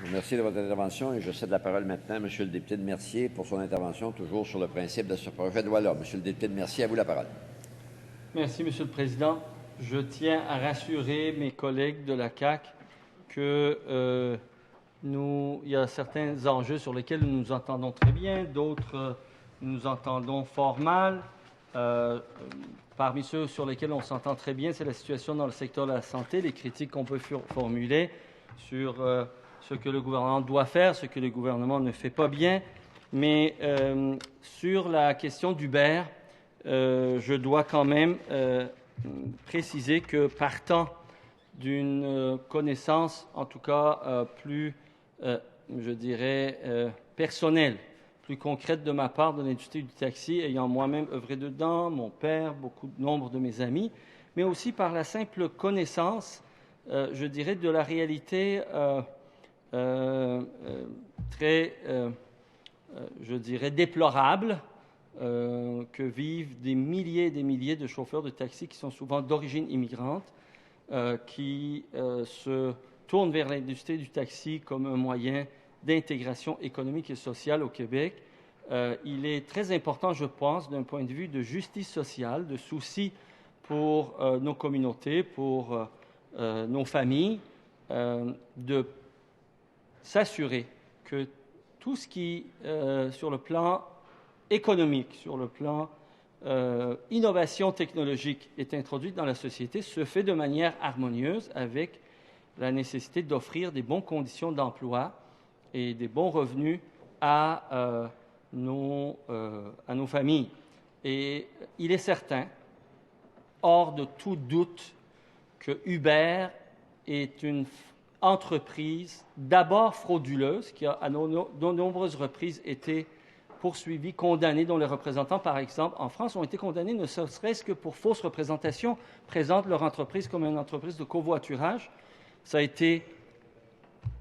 Merci de votre intervention et je cède la parole maintenant à M. le député de Mercier pour son intervention, toujours sur le principe de ce projet de loi-là. M. le député de Mercier, à vous la parole. Merci, M. le Président. Je tiens à rassurer mes collègues de la CAQ que il y a certains enjeux sur lesquels nous nous entendons très bien, d'autres nous nous entendons fort mal. Parmi ceux sur lesquels on s'entend très bien, c'est la situation dans le secteur de la santé, les critiques qu'on peut formuler sur ce que le gouvernement doit faire, ce que le gouvernement ne fait pas bien. Mais sur la question d'Uber, je dois quand même préciser que partant d'une connaissance, en tout cas plus, je dirais, personnelle, plus concrète de ma part de l'industrie du taxi, ayant moi-même œuvré dedans, mon père, nombre de mes amis, mais aussi par la simple connaissance, je dirais, de la réalité très, je dirais, déplorable que vivent des milliers et des milliers de chauffeurs de taxi qui sont souvent d'origine immigrante, qui se tournent vers l'industrie du taxi comme un moyen d'intégration économique et sociale au Québec. Il est très important, je pense, d'un point de vue de justice sociale, de souci pour nos communautés, pour nos familles, de s'assurer que tout ce qui, sur le plan économique, sur le plan innovation technologique, est introduit dans la société, se fait de manière harmonieuse avec la nécessité d'offrir des bonnes conditions d'emploi et des bons revenus à nos familles. Et il est certain, hors de tout doute, que Uber est une entreprise d'abord frauduleuse, qui a à de nombreuses reprises été poursuivie, condamnée, dont les représentants, par exemple, en France, ont été condamnés ne serait-ce que pour fausse représentation, présentent leur entreprise comme une entreprise de covoiturage. Ça a été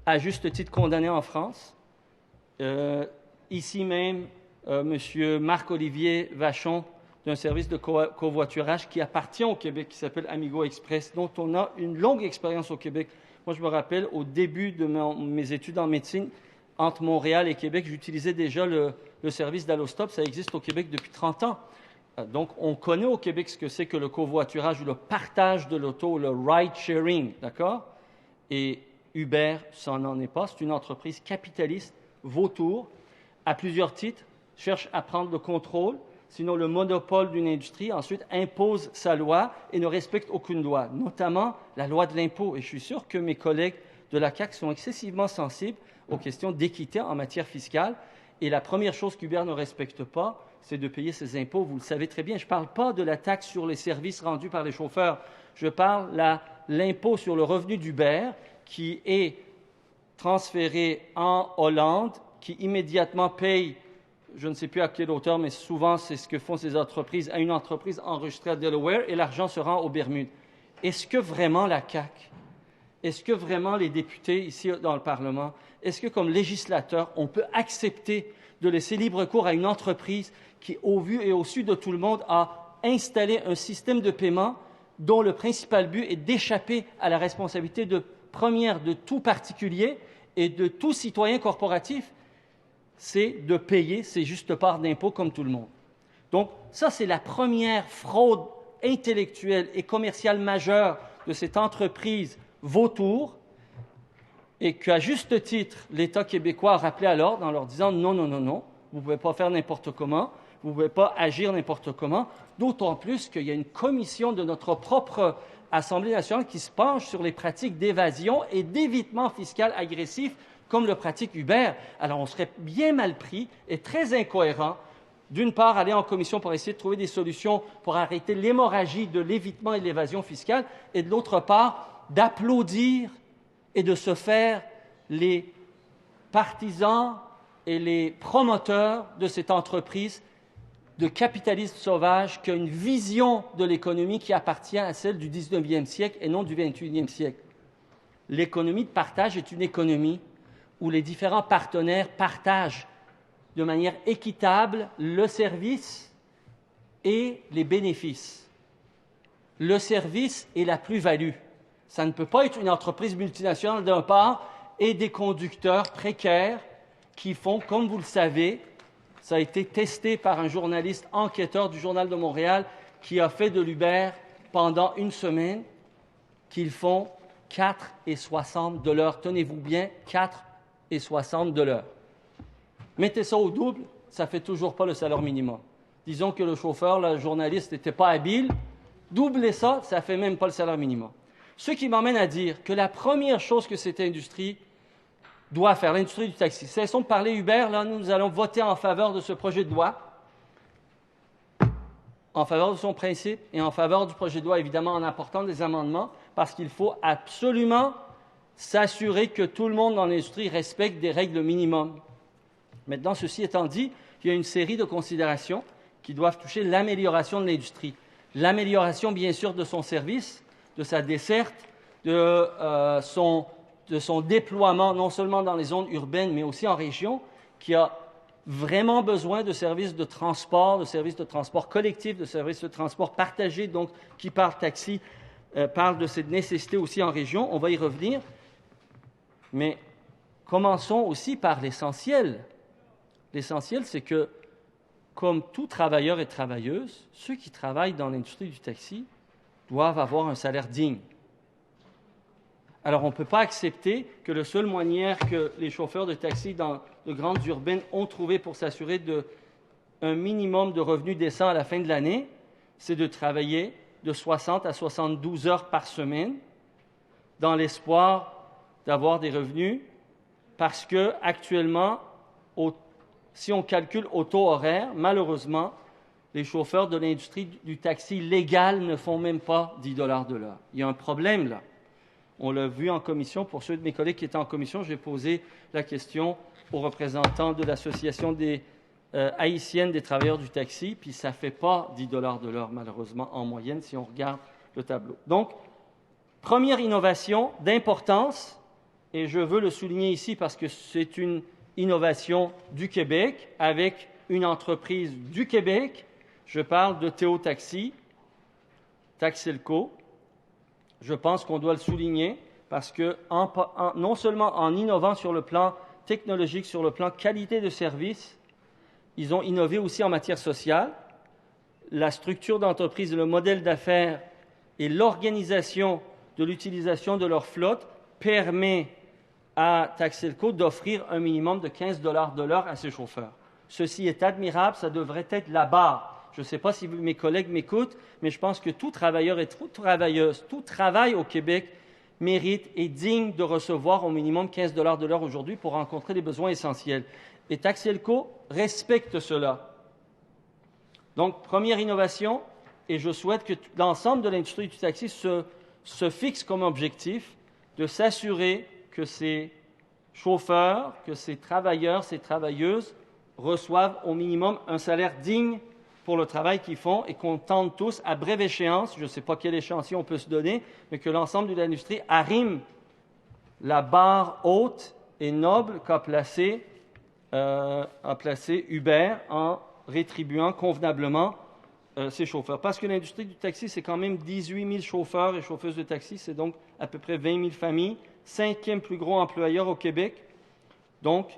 à juste titre condamné en France. Ici même, M. Marc-Olivier Vachon, d'un service de covoiturage qui appartient au Québec, qui s'appelle Amigo Express, dont on a une longue expérience au Québec. Moi, je me rappelle, au début de mes études en médecine, entre Montréal et Québec, j'utilisais déjà le service d'Allostop. Ça existe au Québec depuis 30 ans. Donc, on connaît au Québec ce que c'est que le covoiturage ou le partage de l'auto, le ride-sharing, d'accord? Et Uber, ça n'en est pas. C'est une entreprise capitaliste, vautour, à plusieurs titres, cherche à prendre le contrôle, sinon le monopole d'une industrie, ensuite impose sa loi et ne respecte aucune loi, notamment la loi de l'impôt. Et je suis sûr que mes collègues de la CAQ sont excessivement sensibles aux questions d'équité en matière fiscale. Et la première chose qu'Uber ne respecte pas, c'est de payer ses impôts. Vous le savez très bien. Je ne parle pas de la taxe sur les services rendus par les chauffeurs. Je parle de l'impôt sur le revenu d'Uber qui est transféré en Hollande, qui immédiatement paye, je ne sais plus à quelle hauteur, mais souvent c'est ce que font ces entreprises, à une entreprise enregistrée à Delaware, et l'argent se rend aux Bermudes. Est-ce que vraiment la CAQ, est-ce que vraiment les députés ici dans le Parlement, est-ce que comme législateur, on peut accepter de laisser libre cours à une entreprise qui, au vu et au su de tout le monde, a installé un système de paiement dont le principal but est d'échapper à la responsabilité première de tout particulier et de tout citoyen corporatif, c'est de payer ses justes parts d'impôts comme tout le monde. Donc, ça, c'est la première fraude intellectuelle et commerciale majeure de cette entreprise vautour, et qu'à juste titre, l'État québécois a rappelé à l'ordre en leur disant « non, non, non, non, vous ne pouvez pas faire n'importe comment, vous ne pouvez pas agir n'importe comment », d'autant plus qu'il y a une commission de notre propre Assemblée nationale qui se penche sur les pratiques d'évasion et d'évitement fiscal agressif comme le pratique Uber. Alors, on serait bien mal pris et très incohérent, d'une part, aller en commission pour essayer de trouver des solutions pour arrêter l'hémorragie de l'évitement et de l'évasion fiscale, et de l'autre part, d'applaudir et de se faire les partisans et les promoteurs de cette entreprise de capitalisme sauvage qui a une vision de l'économie qui appartient à celle du 19e siècle et non du 21e siècle. L'économie de partage est une économie où les différents partenaires partagent de manière équitable le service et les bénéfices. Le service et la plus-value. Ça ne peut pas être une entreprise multinationale d'un part et des conducteurs précaires qui font, comme vous le savez, ça a été testé par un journaliste enquêteur du Journal de Montréal qui a fait de l'Uber pendant une semaine, qu'ils font 4,60 de l'heure. Tenez-vous bien, 4,60 de l'heure. Mettez ça au double, ça ne fait toujours pas le salaire minimum. Disons que le chauffeur, le journaliste n'était pas habile. Doublez ça, ça ne fait même pas le salaire minimum. Ce qui m'amène à dire que la première chose que cette industrie doit faire, l'industrie du taxi, cessons de parler Uber, là, nous allons voter en faveur de ce projet de loi, en faveur de son principe et en faveur du projet de loi, évidemment, en apportant des amendements, parce qu'il faut absolument s'assurer que tout le monde dans l'industrie respecte des règles minimum. Maintenant, ceci étant dit, il y a une série de considérations qui doivent toucher l'amélioration de l'industrie. L'amélioration, bien sûr, de son service, de sa desserte, de son déploiement, non seulement dans les zones urbaines, mais aussi en région, qui a vraiment besoin de services de transport collectif, de services de transport partagé, donc qui parle taxi, parle de cette nécessité aussi en région. On va y revenir. Mais commençons aussi par l'essentiel. L'essentiel, c'est que, comme tout travailleur et travailleuse, ceux qui travaillent dans l'industrie du taxi doivent avoir un salaire digne. Alors, on ne peut pas accepter que la seule manière que les chauffeurs de taxi dans de grandes urbaines ont trouvé pour s'assurer d'un minimum de revenus décents à la fin de l'année, c'est de travailler de 60 à 72 heures par semaine dans l'espoir d'avoir des revenus, parce que actuellement, si on calcule au taux horaire, malheureusement, les chauffeurs de l'industrie du taxi légal ne font même pas 10 $ de l'heure. Il y a un problème là. On l'a vu en commission. Pour ceux de mes collègues qui étaient en commission, j'ai posé la question aux représentants de l'Association des haïtiennes des travailleurs du taxi, puis ça ne fait pas 10 $ de l'heure, malheureusement, en moyenne, si on regarde le tableau. Donc, première innovation d'importance, et je veux le souligner ici parce que c'est une innovation du Québec avec une entreprise du Québec. Je parle de Théo Taxi, Taxelco. Je pense qu'on doit le souligner parce que non seulement en innovant sur le plan technologique, sur le plan qualité de service, ils ont innové aussi en matière sociale. La structure d'entreprise, le modèle d'affaires et l'organisation de l'utilisation de leur flotte permet à Taxelco d'offrir un minimum de 15 $ de l'heure à ses chauffeurs. Ceci est admirable, ça devrait être la barre. Je ne sais pas si mes collègues m'écoutent, mais je pense que tout travailleur et toute travailleuse, tout travail au Québec mérite et digne de recevoir au minimum 15 $ de l'heure aujourd'hui pour rencontrer les besoins essentiels. Et Taxelco respecte cela. Donc, première innovation, et je souhaite que l'ensemble de l'industrie du taxi se fixe comme objectif de s'assurer que ces chauffeurs, que ces travailleurs, ces travailleuses reçoivent au minimum un salaire digne pour le travail qu'ils font et qu'on tente tous, à brève échéance, je ne sais pas quelle échéancier on peut se donner, mais que l'ensemble de l'industrie arrime la barre haute et noble qu'a placé Uber en rétribuant convenablement ses chauffeurs. Parce que l'industrie du taxi, c'est quand même 18 000 chauffeurs et chauffeuses de taxi, c'est donc à peu près 20 000 familles, 5e plus gros employeur au Québec. Donc,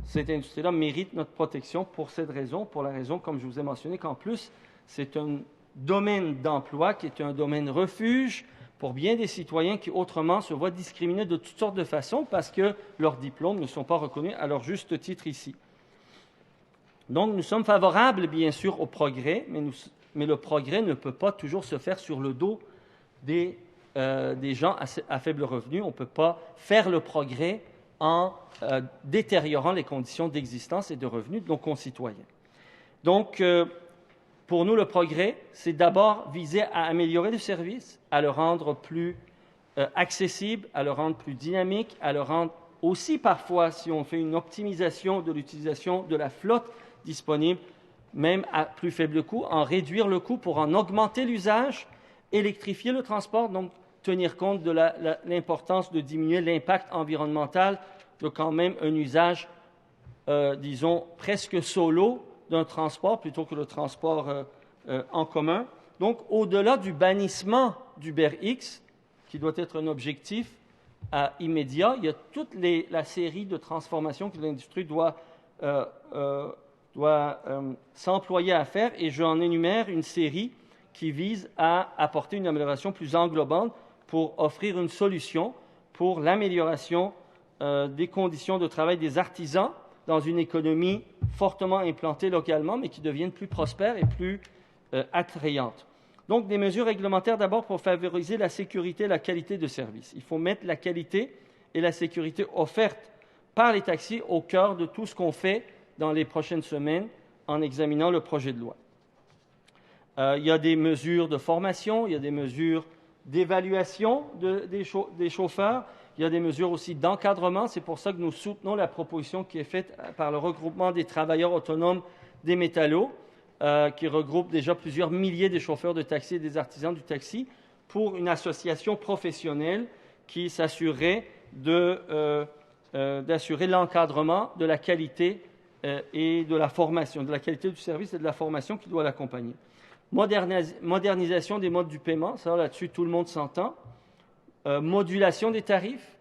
cette industrie-là mérite notre protection pour cette raison, pour la raison, comme je vous ai mentionné, qu'en plus, c'est un domaine d'emploi qui est un domaine refuge pour bien des citoyens qui autrement se voient discriminés de toutes sortes de façons parce que leurs diplômes ne sont pas reconnus à leur juste titre ici. Donc, nous sommes favorables, bien sûr, au progrès, mais le progrès ne peut pas toujours se faire sur le dos des gens à faible revenu. On ne peut pas faire le progrès en détériorant les conditions d'existence et de revenus de nos concitoyens. Donc, pour nous, le progrès, c'est d'abord viser à améliorer le service, à le rendre plus accessible, à le rendre plus dynamique, à le rendre aussi parfois, si on fait une optimisation de l'utilisation de la flotte disponible, même à plus faible coût, en réduire le coût pour en augmenter l'usage, électrifier le transport, donc tenir compte de l'importance de diminuer l'impact environnemental de quand même un usage, disons, presque solo d'un transport plutôt que le transport en commun. Donc, au-delà du bannissement d'UberX, qui doit être un objectif immédiat. Il y a toute la série de transformations que l'industrie doit s'employer à faire, et j'en énumère une série qui vise à apporter une amélioration plus englobante pour offrir une solution pour l'amélioration des conditions de travail des artisans dans une économie fortement implantée localement, mais qui devienne plus prospère et plus attrayante. Donc, des mesures réglementaires d'abord pour favoriser la sécurité et la qualité de service. Il faut mettre la qualité et la sécurité offertes par les taxis au cœur de tout ce qu'on fait dans les prochaines semaines en examinant le projet de loi. Il y a des mesures de formation, il y a des mesures d'évaluation des chauffeurs, il y a des mesures aussi d'encadrement. C'est pour ça que nous soutenons la proposition qui est faite par le regroupement des travailleurs autonomes des métallos, qui regroupe déjà plusieurs milliers de chauffeurs de taxi et des artisans du taxi, pour une association professionnelle qui s'assurerait d'assurer l'encadrement de la qualité et de la formation, de la qualité du service et de la formation qui doit l'accompagner. Modernisation des modes du paiement, ça là-dessus tout le monde s'entend. Modulation des tarifs,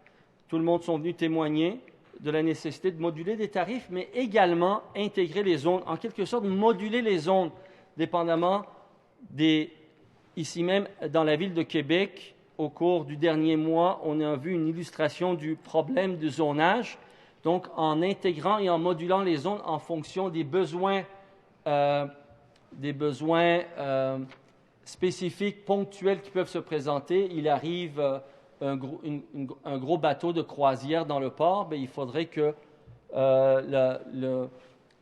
tout le monde sont venus témoigner de la nécessité de moduler des tarifs, mais également intégrer les zones, en quelque sorte moduler les zones, dépendamment ici même dans la ville de Québec, au cours du dernier mois, on a vu une illustration du problème de zonage. Donc, en intégrant et en modulant les zones en fonction des besoins spécifiques, ponctuels qui peuvent se présenter, il arrive un gros bateau de croisière dans le port, bien, il faudrait que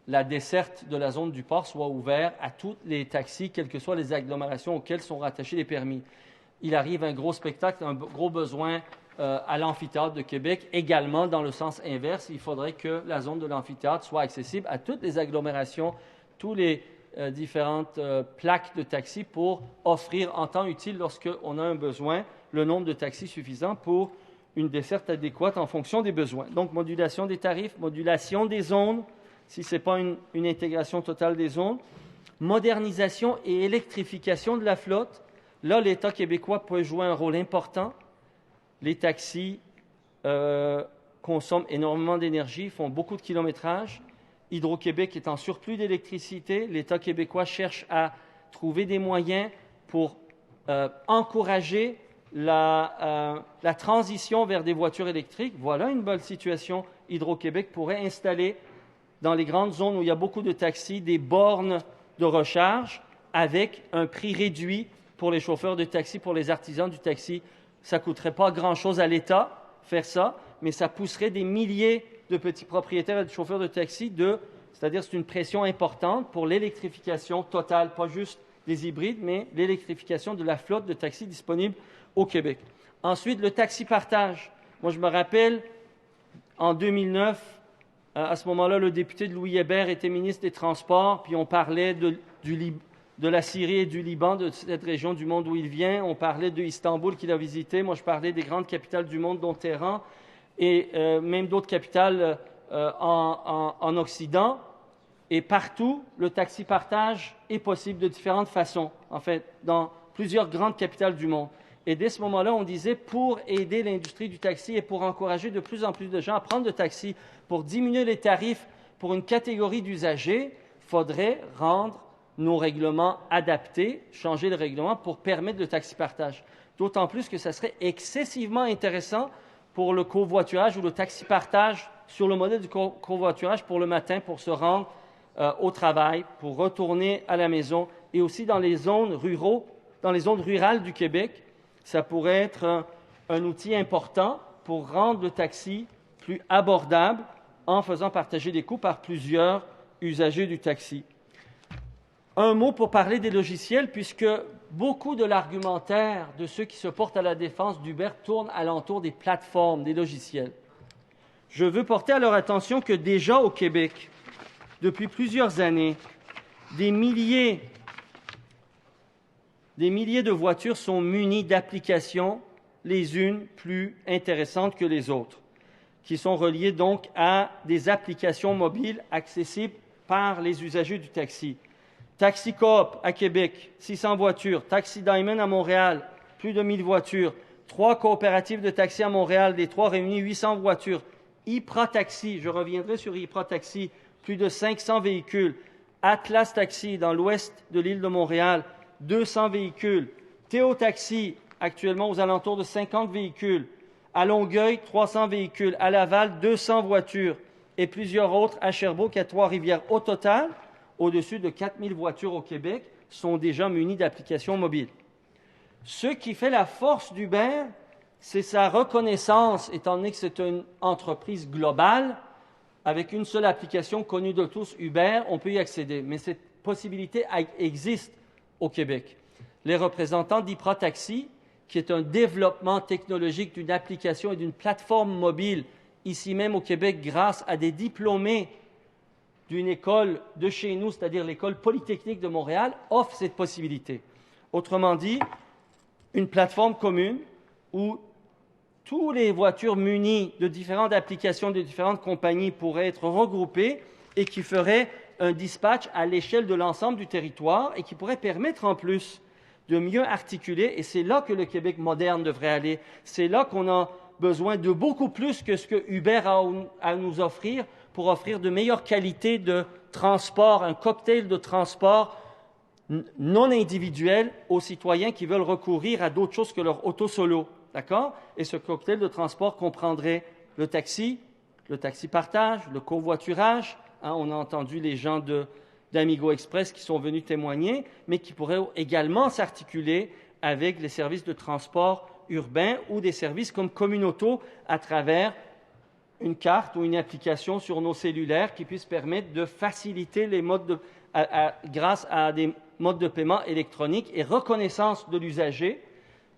la desserte de la zone du port soit ouverte à tous les taxis, quelles que soient les agglomérations auxquelles sont rattachés les permis. Il arrive un gros spectacle, un gros besoin à l'amphithéâtre de Québec. Également, dans le sens inverse, il faudrait que la zone de l'amphithéâtre soit accessible à toutes les agglomérations, tous les différentes plaques de taxis pour offrir en temps utile, lorsqu'on a un besoin, le nombre de taxis suffisant pour une desserte adéquate en fonction des besoins. Donc, modulation des tarifs, modulation des zones, si ce n'est pas une intégration totale des zones, modernisation et électrification de la flotte. Là, l'État québécois peut jouer un rôle important. Les taxis consomment énormément d'énergie, font beaucoup de kilométrage. Hydro-Québec est en surplus d'électricité. L'État québécois cherche à trouver des moyens pour encourager la transition vers des voitures électriques. Voilà une bonne situation. Hydro-Québec pourrait installer dans les grandes zones où il y a beaucoup de taxis des bornes de recharge avec un prix réduit pour les chauffeurs de taxi, pour les artisans du taxi. Ça ne coûterait pas grand-chose à l'État faire ça, mais ça pousserait des milliers de petits propriétaires et de chauffeurs de taxi, c'est-à-dire c'est une pression importante pour l'électrification totale, pas juste des hybrides, mais l'électrification de la flotte de taxis disponibles au Québec. Ensuite, le taxi partage. Moi, je me rappelle, en 2009, à ce moment-là, le député de Louis Hébert était ministre des Transports, puis on parlait de la Syrie et du Liban, de cette région du monde où il vient. On parlait de Istanbul qu'il a visité. Moi, je parlais des grandes capitales du monde, dont Téhéran, et même d'autres capitales en Occident. Et partout, le taxi partage est possible de différentes façons, en fait, dans plusieurs grandes capitales du monde. Et dès ce moment-là, on disait, pour aider l'industrie du taxi et pour encourager de plus en plus de gens à prendre le taxi, pour diminuer les tarifs pour une catégorie d'usagers, il faudrait rendre nos règlements adaptés, changer le règlement pour permettre le taxi partage. D'autant plus que ça serait excessivement intéressant pour le covoiturage ou le taxi partage sur le modèle du covoiturage pour le matin, pour se rendre au travail, pour retourner à la maison, et aussi dans les zones rurales du Québec. Ça pourrait être un outil important pour rendre le taxi plus abordable en faisant partager les coûts par plusieurs usagers du taxi. Un mot pour parler des logiciels, puisque beaucoup de l'argumentaire de ceux qui se portent à la défense d'Uber tourne alentour des plateformes, des logiciels. Je veux porter à leur attention que déjà au Québec, depuis plusieurs années, des milliers de voitures sont munies d'applications, les unes plus intéressantes que les autres, qui sont reliées donc à des applications mobiles accessibles par les usagers du taxi. Taxi Coop à Québec, 600 voitures. Taxi Diamond à Montréal, plus de 1000 voitures. 3 coopératives de taxi à Montréal, les 3 réunis, 800 voitures. Ypra Taxi, je reviendrai sur Ypra Taxi, plus de 500 véhicules. Atlas Taxi, dans l'ouest de l'île de Montréal, 200 véhicules. Théo Taxi, actuellement aux alentours de 50 véhicules. À Longueuil, 300 véhicules. À Laval, 200 voitures. Et plusieurs autres à Sherbrooke, à Trois-Rivières. Au total, au-dessus de 4000 voitures au Québec sont déjà munies d'applications mobiles. Ce qui fait la force d'Uber, c'est sa reconnaissance, étant donné que c'est une entreprise globale, avec une seule application connue de tous, Uber, on peut y accéder. Mais cette possibilité existe au Québec. Les représentants d'Ypra Taxi, qui est un développement technologique d'une application et d'une plateforme mobile, ici même au Québec, grâce à des diplômés d'une école de chez nous, c'est-à-dire l'École polytechnique de Montréal, offre cette possibilité. Autrement dit, une plateforme commune où toutes les voitures munies de différentes applications de différentes compagnies pourraient être regroupées et qui ferait un dispatch à l'échelle de l'ensemble du territoire et qui pourrait permettre en plus de mieux articuler, et c'est là que le Québec moderne devrait aller. C'est là qu'on a besoin de beaucoup plus que ce que Uber a à nous offrir pour offrir de meilleures qualités de transport, un cocktail de transport non individuel aux citoyens qui veulent recourir à d'autres choses que leur auto solo. D'accord? Et ce cocktail de transport comprendrait le taxi partage, le covoiturage. On a entendu les gens d'Amigo Express qui sont venus témoigner, mais qui pourraient également s'articuler avec les services de transport urbain ou des services comme Communauto à travers une carte ou une application sur nos cellulaires qui puisse permettre de faciliter les modes grâce à des modes de paiement électroniques et reconnaissance de l'usager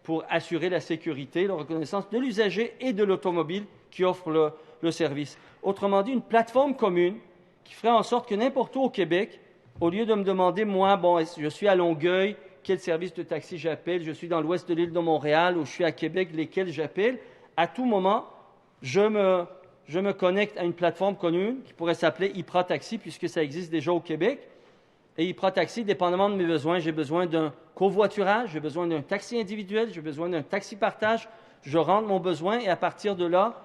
pour assurer la sécurité, la reconnaissance de l'usager et de l'automobile qui offre le service. Autrement dit, une plateforme commune qui ferait en sorte que n'importe où au Québec, au lieu de me demander, moi, je suis à Longueuil, quel service de taxi j'appelle, je suis dans l'ouest de l'île de Montréal ou je suis à Québec, lesquels j'appelle, à tout moment, je me connecte à une plateforme commune qui pourrait s'appeler Ypra Taxi, puisque ça existe déjà au Québec. Et Ypra Taxi, dépendamment de mes besoins, j'ai besoin d'un covoiturage, j'ai besoin d'un taxi individuel, j'ai besoin d'un taxi partage, je rentre mon besoin et à partir de là,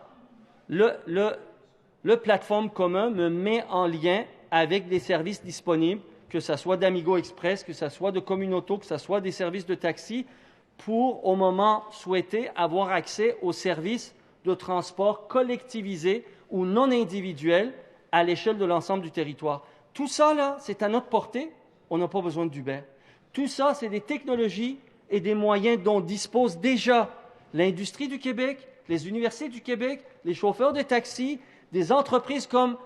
le plateforme commun me met en lien avec des services disponibles, que ce soit d'Amigo Express, que ce soit de Communauto, que ce soit des services de taxi, pour, au moment souhaité, avoir accès aux services de transport collectivisés ou non individuels à l'échelle de l'ensemble du territoire. Tout ça, là, c'est à notre portée. On n'a pas besoin d'Uber. Tout ça, c'est des technologies et des moyens dont dispose déjà l'industrie du Québec, les universités du Québec, les chauffeurs de taxi, des entreprises comme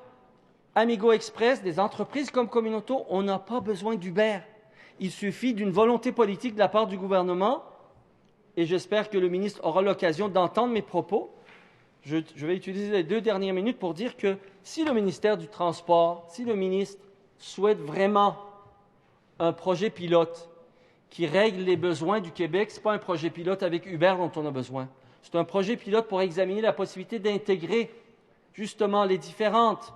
Amigo Express, des entreprises comme Communauto. On n'a pas besoin d'Uber. Il suffit d'une volonté politique de la part du gouvernement, et j'espère que le ministre aura l'occasion d'entendre mes propos. Je vais utiliser les 2 dernières minutes pour dire que si le ministère du Transport, si le ministre souhaite vraiment un projet pilote qui règle les besoins du Québec, ce n'est pas un projet pilote avec Uber dont on a besoin. C'est un projet pilote pour examiner la possibilité d'intégrer justement les différentes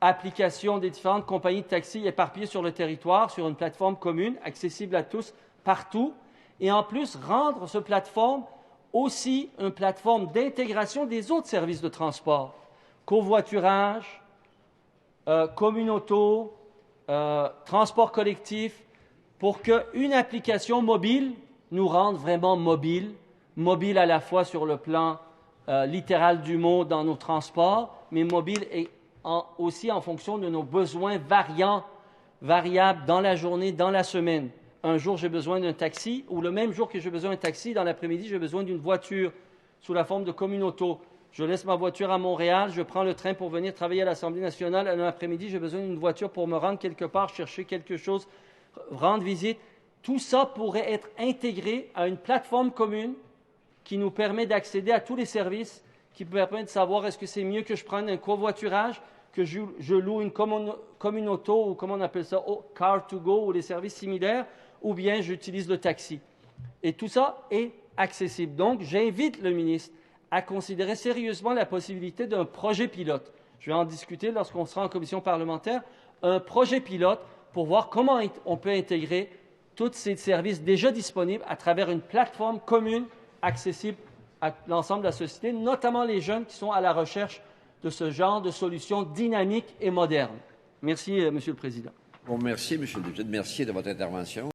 applications des différentes compagnies de taxi éparpillées sur le territoire, sur une plateforme commune, accessible à tous, partout, et en plus rendre cette plateforme aussi une plateforme d'intégration des autres services de transport, covoiturage, Communauto, transport collectif, pour qu'une application mobile nous rende vraiment mobile à la fois sur le plan littéral du mot dans nos transports, mais mobile aussi en fonction de nos besoins variables dans la journée, dans la semaine. Un jour, j'ai besoin d'un taxi, ou le même jour que j'ai besoin d'un taxi, dans l'après-midi, j'ai besoin d'une voiture sous la forme de Communauto. Je laisse ma voiture à Montréal, je prends le train pour venir travailler à l'Assemblée nationale. Un après-midi, j'ai besoin d'une voiture pour me rendre quelque part, chercher quelque chose, rendre visite. Tout ça pourrait être intégré à une plateforme commune qui nous permet d'accéder à tous les services, qui permet de savoir est-ce que c'est mieux que je prenne un covoiturage, que je loue une Communauto, ou comment on appelle ça, Car2Go, ou des services similaires, ou bien j'utilise le taxi. Et tout ça est accessible. Donc, j'invite le ministre à considérer sérieusement la possibilité d'un projet pilote. Je vais en discuter lorsqu'on sera en commission parlementaire, un projet pilote pour voir comment on peut intégrer tous ces services déjà disponibles à travers une plateforme commune accessible à l'ensemble de la société, notamment les jeunes qui sont à la recherche de ce genre de solutions dynamiques et modernes. Merci, Monsieur le Président. Bon, merci, M. le député de Mercier, de votre intervention.